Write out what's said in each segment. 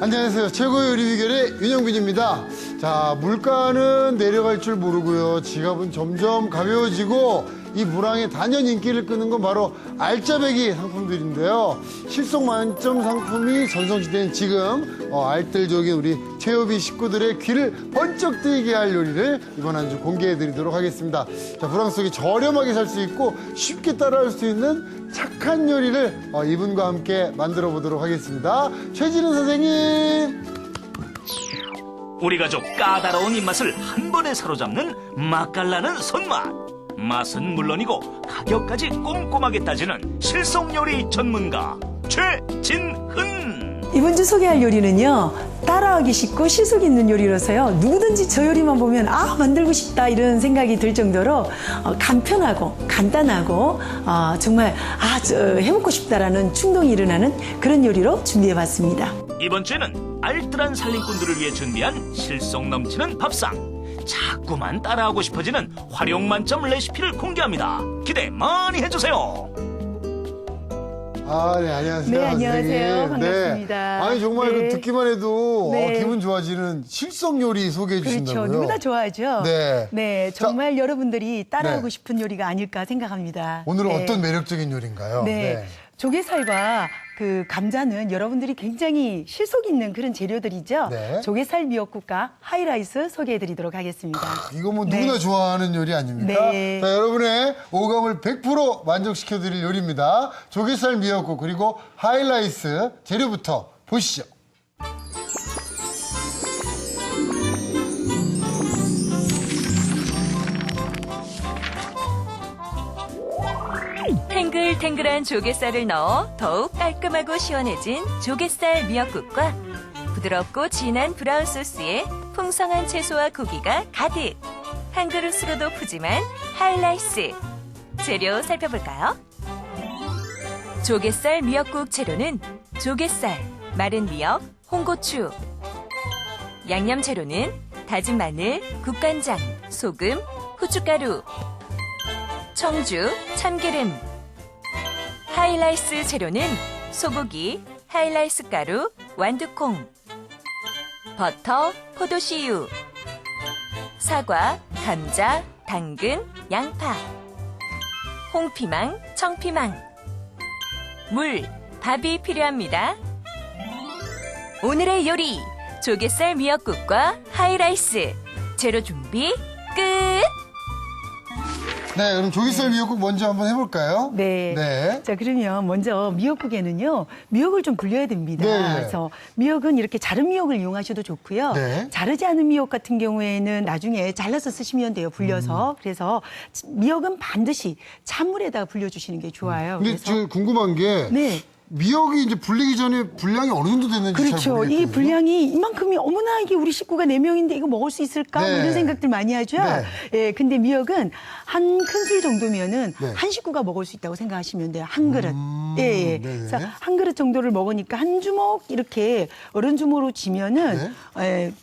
안녕하세요. 최고의 요리 비결의 윤영빈입니다. 자, 물가는 내려갈 줄 모르고요. 지갑은 점점 가벼워지고 이 물왕의 단연 인기를 끄는 건 바로 알짜배기 상품들인데요. 실속 만점 상품이 전성시대인 지금 알뜰족인 우리 최호비 식구들의 귀를 번쩍 뜨이게 할 요리를 이번 한 주 공개해드리도록 하겠습니다. 자, 불황 속에 저렴하게 살 수 있고 쉽게 따라할 수 있는 착한 요리를 이분과 함께 만들어 보도록 하겠습니다. 최진우 선생님. 우리 가족 까다로운 입맛을 한 번에 사로잡는 맛깔나는 손맛. 맛은 물론이고 가격까지 꼼꼼하게 따지는 실속요리 전문가 최진흔. 이번 주 소개할 요리는요, 따라하기 쉽고 실속 있는 요리로서요, 누구든지 저 요리만 보면 만들고 싶다 이런 생각이 들 정도로 간편하고 간단하고 정말 해먹고 싶다라는 충동이 일어나는 그런 요리로 준비해봤습니다. 이번 주에는 알뜰한 살림꾼들을 위해 준비한 실속 넘치는 밥상. 자꾸만 따라하고 싶어지는 활용 만점 레시피를 공개합니다. 기대 많이 해주세요. 네, 안녕하세요. 네, 안녕하세요. 선생님. 반갑습니다. 네. 아니, 정말 네. 듣기만 해도 네. 기분 좋아지는 실속 요리 소개해 주신다고요? 그렇죠. 누구나 좋아하죠. 네. 네, 정말 여러분들이 따라하고 네. 싶은 요리가 아닐까 생각합니다. 오늘은 네. 어떤 매력적인 요리인가요? 네. 조개살과 그 감자는 여러분들이 굉장히 실속 있는 그런 재료들이죠. 네. 조개살 미역국과 하이라이스 소개해드리도록 하겠습니다. 이거 뭐 네. 누구나 좋아하는 요리 아닙니까? 네. 자, 여러분의 오감을 100% 만족시켜드릴 요리입니다. 조개살 미역국 그리고 하이라이스 재료부터 보시죠. 탱글탱글한 조갯살을 넣어 더욱 깔끔하고 시원해진 조갯살 미역국과 부드럽고 진한 브라운 소스에 풍성한 채소와 고기가 가득. 한 그릇으로도 푸짐한 하이라이스. 재료 살펴볼까요? 조갯살 미역국 재료는 조갯살, 마른 미역, 홍고추. 양념 재료는 다진 마늘, 국간장, 소금, 후춧가루, 청주, 참기름. 하이라이스 재료는 소고기, 하이라이스 가루, 완두콩, 버터, 포도씨유, 사과, 감자, 당근, 양파, 홍피망, 청피망, 물, 밥이 필요합니다. 오늘의 요리, 조갯살 미역국과 하이라이스. 재료 준비 끝! 네, 그럼 조개살 미역국 먼저 한번 해볼까요? 네. 네. 자, 그러면 먼저 미역국에는요, 미역을 좀 불려야 됩니다. 네. 그래서 미역은 이렇게 자른 미역을 이용하셔도 좋고요. 네. 자르지 않은 미역 같은 경우에는 나중에 잘라서 쓰시면 돼요, 불려서. 그래서 미역은 반드시 찬물에다가 불려주시는 게 좋아요. 근데 저 궁금한 게 네. 미역이 이제 불리기 전에 분량이 어느 정도 됐는지 잘 그렇죠. 모르겠거든요. 이 분량이 이만큼이 어머나 이게 우리 식구가 4명인데 이거 먹을 수 있을까? 네. 뭐 이런 생각들 많이 하죠. 네. 예, 근데 미역은 한 큰술 정도면은 네. 한 식구가 먹을 수 있다고 생각하시면 돼요. 한 그릇. 예, 예. 네네. 그래서 한 그릇 정도를 먹으니까 한 주먹 이렇게 어른 주먹으로 지면은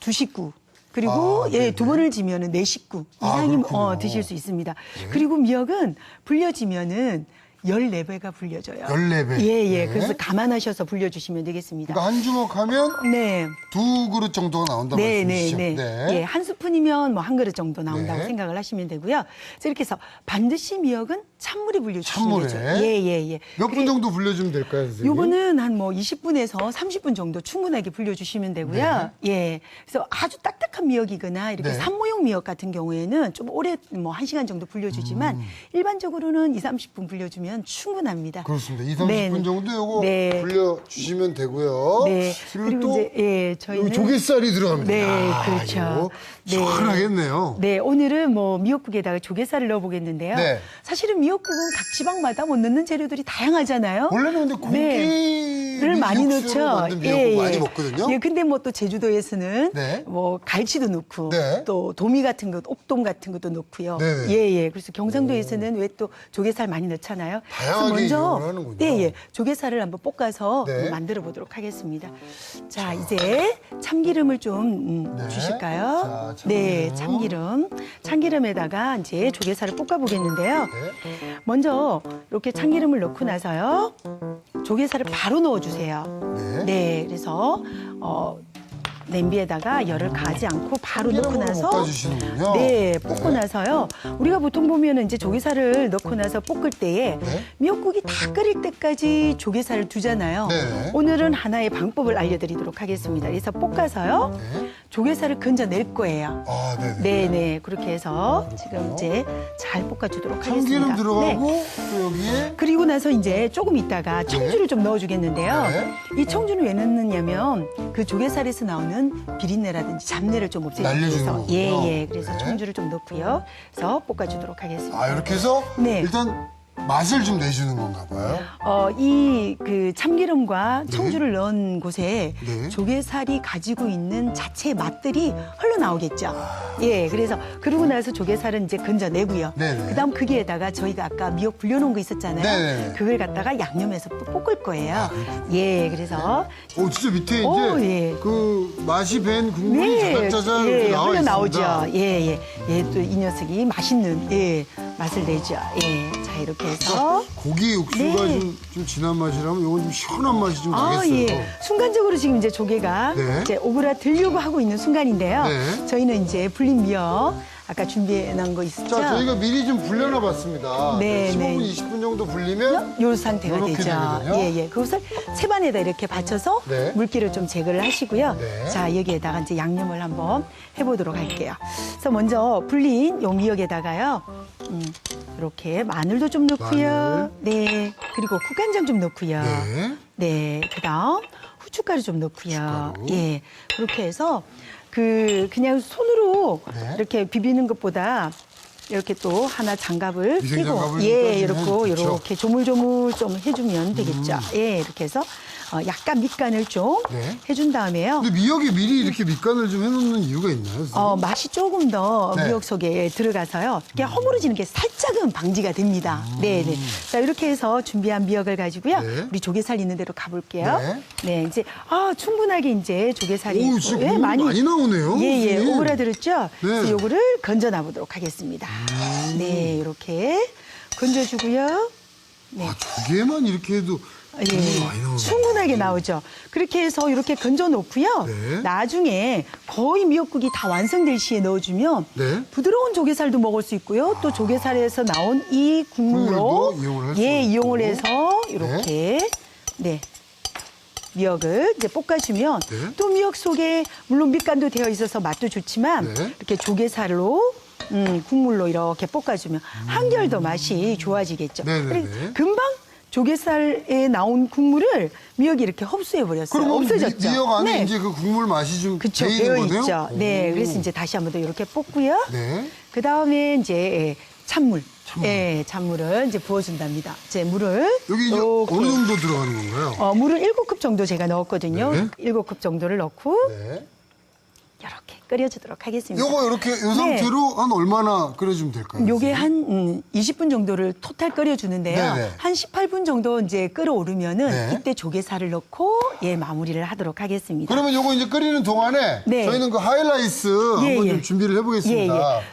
두 식구. 그리고 네네. 두 번을 지면은 4식구 이상이 그렇군요. 드실 수 있습니다. 그리고 미역은 불려지면은 14배가 불려져요. 14배. 예, 예. 네. 그래서 감안하셔서 불려주시면 되겠습니다. 그러니까 한 주먹 하면 네. 2그릇 정도가 나온다고 네, 말씀이시죠? 네, 네. 예, 한 스푼이면 뭐 한 그릇 정도 나온다고 네. 생각을 하시면 되고요. 그래서 이렇게 해서 반드시 미역은 찬물에 불려주시면 되죠. 찬물에? 예, 예, 예. 몇 분 정도 불려주면 될까요, 선생님? 요거는 한 뭐 20분에서 30분 정도 충분하게 불려주시면 되고요. 예. 그래서 아주 딱딱한 미역이거나 이렇게 네. 산모용 미역 같은 경우에는 좀 오래 뭐 1시간 정도 불려주지만 일반적으로는 20-30분 불려주면 충분합니다. 그렇습니다. 20-30분 네. 정도 요거 네. 불려주시면 되고요. 네. 그리고 또 이제 예, 저희는 여기 조갯살이 들어갑니다. 네, 그렇죠. 이거 시원하겠네요. 네, 오늘은 뭐 미역국에다가 조갯살을 넣어보겠는데요. 네. 사실은 미역국은 각 지방마다 뭐 넣는 재료들이 다양하잖아요. 원래는 근데 고기를 많이 넣죠. 만든 미역국 많이 먹거든요. 예, 근데 뭐 또 제주도에서는 네. 뭐 갈치도 넣고 네. 또 도미 같은 것, 옥돔 같은 것도 넣고요. 네. 예, 예. 그래서 경상도에서는 왜 또 조갯살 많이 넣잖아요. 다양하게 이용을 하는군요. 예, 예. 조갯살을 한번 볶아서 네. 만들어 보도록 하겠습니다. 자, 이제 참기름을 좀 네. 주실까요? 자, 참기름. 네, 참기름. 참기름에다가 이제 조갯살을 볶아 보겠는데요. 네. 먼저 이렇게 참기름을 넣고 나서요. 조개살을 바로 넣어주세요. 네. 네, 그래서 냄비에다가 열을 가하지 않고 바로 넣고 참기름으로 나서 볶아주시는군요. 네, 볶고 나서요. 우리가 보통 보면은 이제 조개살을 넣고 나서 볶을 때에 네. 미역국이 다 끓일 때까지 조개살을 두잖아요. 네. 오늘은 하나의 방법을 알려드리도록 하겠습니다. 그래서 볶아서요. 네. 조개살을 건져낼 거예요. 아, 네네. 네네, 그렇게 해서 지금 이제 잘 볶아주도록 하겠습니다. 참기름 들어가고 네. 또 여기에 그리고 나서 이제 조금 있다가 청주를 좀 넣어주겠는데요. 네. 이 청주는 왜 넣느냐면 그 조개살에서 나오는 비린내라든지 잡내를 좀 없애기 날려주는 위해서. 거군요. 예. 그래서 네. 청주를 좀 넣고요. 그래서 볶아주도록 하겠습니다. 아, 이렇게 해서 네. 일단 맛을 좀 내주는 건가 봐요. 이 그 참기름과 청주를 넣은 곳에 네. 조개살이 가지고 있는 자체의 맛들이 흘러나오겠죠. 예, 그래서 그러고 나서 조개살은 이제 건져내고요. 네네. 그다음 거기에다가 저희가 아까 미역 불려놓은 거 있었잖아요. 네네. 그걸 갖다가 양념해서 또 볶을 거예요. 예, 그래서 진짜 밑에 이제 오, 예. 그 맛이 밴 국물이 자작자작 예, 나와 흘러나오죠. 있습니다. 예. 또 이 녀석이 맛있는 맛을 내죠. 예, 자 이렇게 해서. 고기 육수가 네. 좀 진한 맛이라면 이건 좀 시원한 맛이 좀 나겠어요. 예. 순간적으로 지금 이제 조개가 네. 이제 오그라들려고 하고 있는 순간인데요. 네. 저희는 이제 불린 미역 아까 준비해 놓은 거 있었죠? 자, 저희가 미리 좀 불려놔 봤습니다. 네, 15분, 네. 20분 정도 불리면 요 상태가 요렇게 되죠. 되거든요. 예. 그것을 채반에다 이렇게 받쳐서 네. 물기를 좀 제거를 하시고요. 네. 자, 여기에다가 이제 양념을 한번 해보도록 할게요. 그래서 먼저 불린 요 미역에다가요. 이렇게 마늘도 좀 넣고요. 마늘. 네. 그리고 국간장 좀 넣고요. 네. 네. 그다음 후춧가루 좀 넣고요. 후춧가루. 예. 그렇게 해서 그냥 손으로 네. 이렇게 비비는 것보다 이렇게 또 하나 장갑을 끼고 위생장갑을 예, 끼워주면 좋죠. 이렇게 조물조물 좀 해주면 되겠죠. 예, 이렇게 해서 약간 밑간을 좀 네. 해준 다음에요. 근데 미역에 미리 이렇게 밑간을 좀 해놓는 이유가 있나요? 선생님? 맛이 조금 더 네. 미역 속에 들어가서요. 이렇게 허물어지는 게 살짝은 방지가 됩니다. 네. 자, 이렇게 해서 준비한 미역을 가지고요. 네. 우리 조개살 있는 대로 가볼게요. 네. 네, 이제 충분하게 이제 조개살이 오, 진짜 국물이 많이 나오네요, 예, 선생님. 오그라들었죠. 네. 그래서 요거를 건져놔 보도록 하겠습니다. 네, 이렇게 건져주고요. 네. 조개만 이렇게 해도 국물이 많이 나오네요. 충분하게 나오죠. 그렇게 해서 이렇게 건져 놓고요. 네. 나중에 거의 미역국이 다 완성될 시에 넣어주면 네. 부드러운 조개살도 먹을 수 있고요. 또 조개살에서 나온 이 국물로 국물도 이용을 할수 이용을 있고. 해서 이렇게 미역을 이제 볶아주면 네. 또 미역 속에 물론 밑간도 되어 있어서 맛도 좋지만 네. 이렇게 조개살로 국물로 이렇게 볶아주면 한결 더 맛이 좋아지겠죠. 네네네. 그리고 금방 조개살에 나온 국물을 미역이 이렇게 흡수해 버렸어요. 그럼 없어졌죠. 미역 안에 네. 이제 그 국물 맛이 좀 그쵸, 배 있는 배어 거네요? 있죠. 네, 오. 그래서 이제 다시 한번 더 이렇게 볶고요. 네. 그 다음에 이제 찬물. 예, 찬물을 이제 부어준답니다. 이제 물을 여기 이제 이렇게, 어느 정도 들어가는 건가요? 물을 7컵 정도 제가 넣었거든요. 네. 7컵 정도를 넣고 네. 이렇게 끓여주도록 하겠습니다. 요거 이렇게 이 상태로 한 얼마나 끓여주면 될까요? 요게 한 20분 정도를 토탈 끓여주는데요. 네네. 한 18분 정도 이제 끓어오르면은 네. 이때 조개살을 넣고 마무리를 하도록 하겠습니다. 그러면 요거 이제 끓이는 동안에 네. 저희는 그 하이라이스 예, 한번 예. 좀 준비를 해보겠습니다. 예, 예.